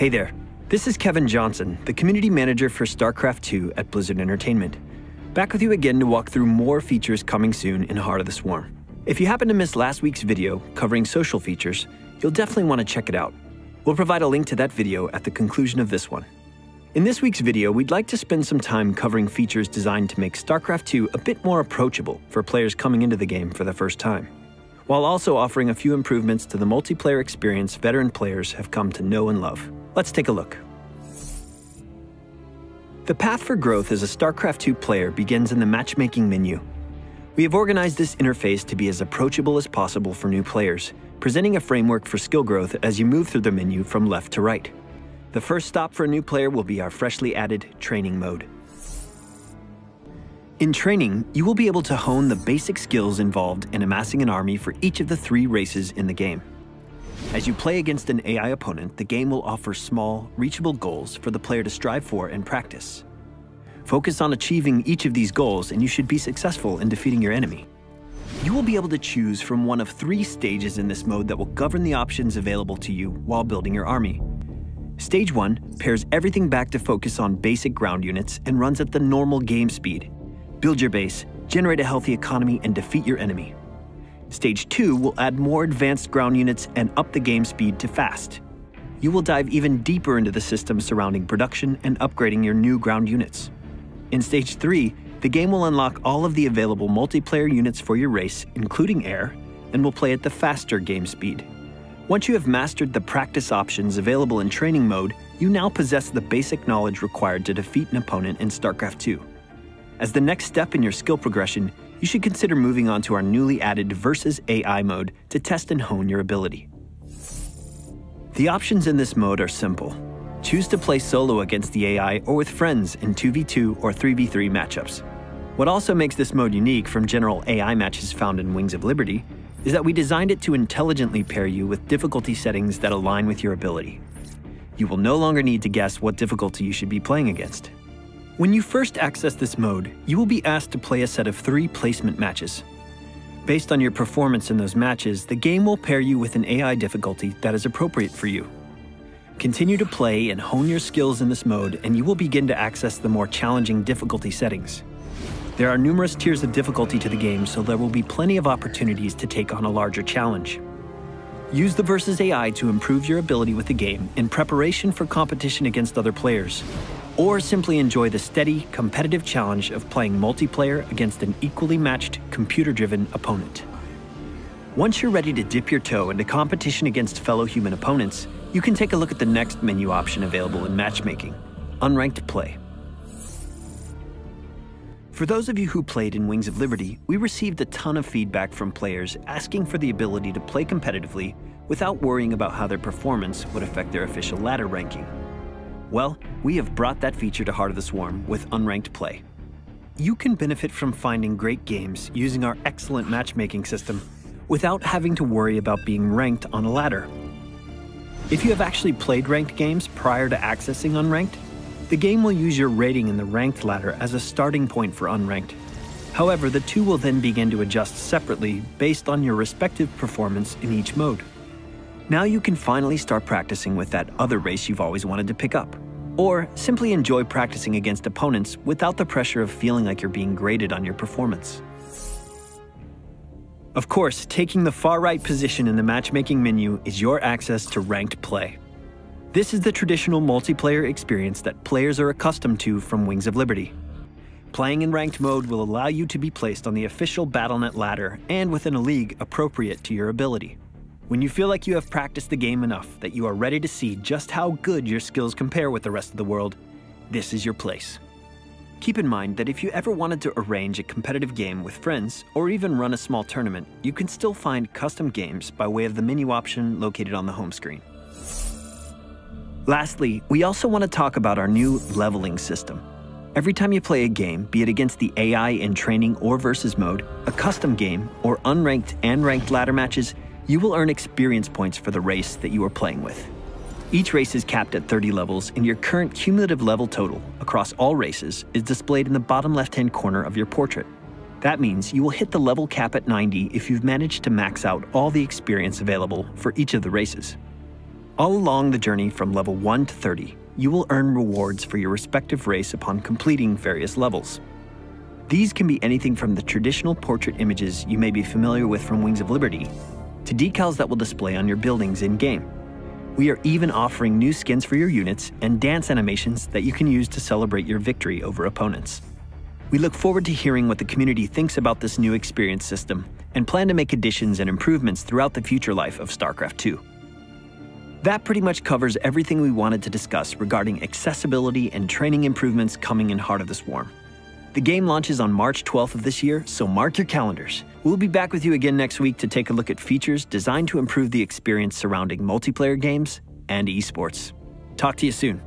Hey there, this is Kevin Johnson, the Community Manager for Starcraft 2 at Blizzard Entertainment. Back with you again to walk through more features coming soon in Heart of the Swarm. If you happen to miss last week's video covering social features, you'll definitely want to check it out. We'll provide a link to that video at the conclusion of this one. In this week's video, we'd like to spend some time covering features designed to make Starcraft 2 a bit more approachable for players coming into the game for the first time, while also offering a few improvements to the multiplayer experience veteran players have come to know and love. Let's take a look. The path for growth as a Starcraft 2 player begins in the matchmaking menu. We have organized this interface to be as approachable as possible for new players, presenting a framework for skill growth as you move through the menu from left to right. The first stop for a new player will be our freshly added training mode. In training, you will be able to hone the basic skills involved in amassing an army for each of the 3 races in the game. As you play against an AI opponent, the game will offer small, reachable goals for the player to strive for and practice. Focus on achieving each of these goals and you should be successful in defeating your enemy. You will be able to choose from one of 3 stages in this mode that will govern the options available to you while building your army. Stage 1 pares everything back to focus on basic ground units and runs at the normal game speed. Build your base, generate a healthy economy, and defeat your enemy. Stage 2 will add more advanced ground units and up the game speed to fast. You will dive even deeper into the system surrounding production and upgrading your new ground units. In Stage 3, the game will unlock all of the available multiplayer units for your race, including air, and will play at the faster game speed. Once you have mastered the practice options available in training mode, you now possess the basic knowledge required to defeat an opponent in Starcraft 2. As the next step in your skill progression, you should consider moving on to our newly added Versus AI mode to test and hone your ability. The options in this mode are simple. Choose to play solo against the AI or with friends in 2v2 or 3v3 matchups. What also makes this mode unique from general AI matches found in Wings of Liberty is that we designed it to intelligently pair you with difficulty settings that align with your ability. You will no longer need to guess what difficulty you should be playing against. When you first access this mode, you will be asked to play a set of 3 placement matches. Based on your performance in those matches, the game will pair you with an AI difficulty that is appropriate for you. Continue to play and hone your skills in this mode, and you will begin to access the more challenging difficulty settings. There are numerous tiers of difficulty to the game, so there will be plenty of opportunities to take on a larger challenge. Use the Versus AI to improve your ability with the game in preparation for competition against other players, or simply enjoy the steady, competitive challenge of playing multiplayer against an equally matched, computer-driven opponent. Once you're ready to dip your toe into competition against fellow human opponents, you can take a look at the next menu option available in matchmaking, Unranked Play. For those of you who played in Wings of Liberty, we received a ton of feedback from players asking for the ability to play competitively without worrying about how their performance would affect their official ladder ranking. Well, we have brought that feature to Heart of the Swarm with Unranked Play. You can benefit from finding great games using our excellent matchmaking system without having to worry about being ranked on a ladder. If you have actually played ranked games prior to accessing Unranked, the game will use your rating in the ranked ladder as a starting point for Unranked. However, the two will then begin to adjust separately based on your respective performance in each mode. Now you can finally start practicing with that other race you've always wanted to pick up, or simply enjoy practicing against opponents without the pressure of feeling like you're being graded on your performance. Of course, taking the far right position in the matchmaking menu is your access to Ranked Play. This is the traditional multiplayer experience that players are accustomed to from Wings of Liberty. Playing in ranked mode will allow you to be placed on the official BattleNet ladder and within a league appropriate to your ability. When you feel like you have practiced the game enough that you are ready to see just how good your skills compare with the rest of the world, this is your place. Keep in mind that if you ever wanted to arrange a competitive game with friends or even run a small tournament, you can still find custom games by way of the menu option located on the home screen. Lastly, we also want to talk about our new leveling system. Every time you play a game, be it against the AI in training or versus mode, a custom game, or unranked and ranked ladder matches, you will earn experience points for the race that you are playing with. Each race is capped at 30 levels, and your current cumulative level total across all races is displayed in the bottom left-hand corner of your portrait. That means you will hit the level cap at 90 if you've managed to max out all the experience available for each of the races. All along the journey from level 1 to 30, you will earn rewards for your respective race upon completing various levels. These can be anything from the traditional portrait images you may be familiar with from Wings of Liberty, to decals that will display on your buildings in-game. We are even offering new skins for your units and dance animations that you can use to celebrate your victory over opponents. We look forward to hearing what the community thinks about this new experience system and plan to make additions and improvements throughout the future life of StarCraft 2. That pretty much covers everything we wanted to discuss regarding accessibility and training improvements coming in Heart of the Swarm. The game launches on March 12th of this year, so mark your calendars. We'll be back with you again next week to take a look at features designed to improve the experience surrounding multiplayer games and esports. Talk to you soon.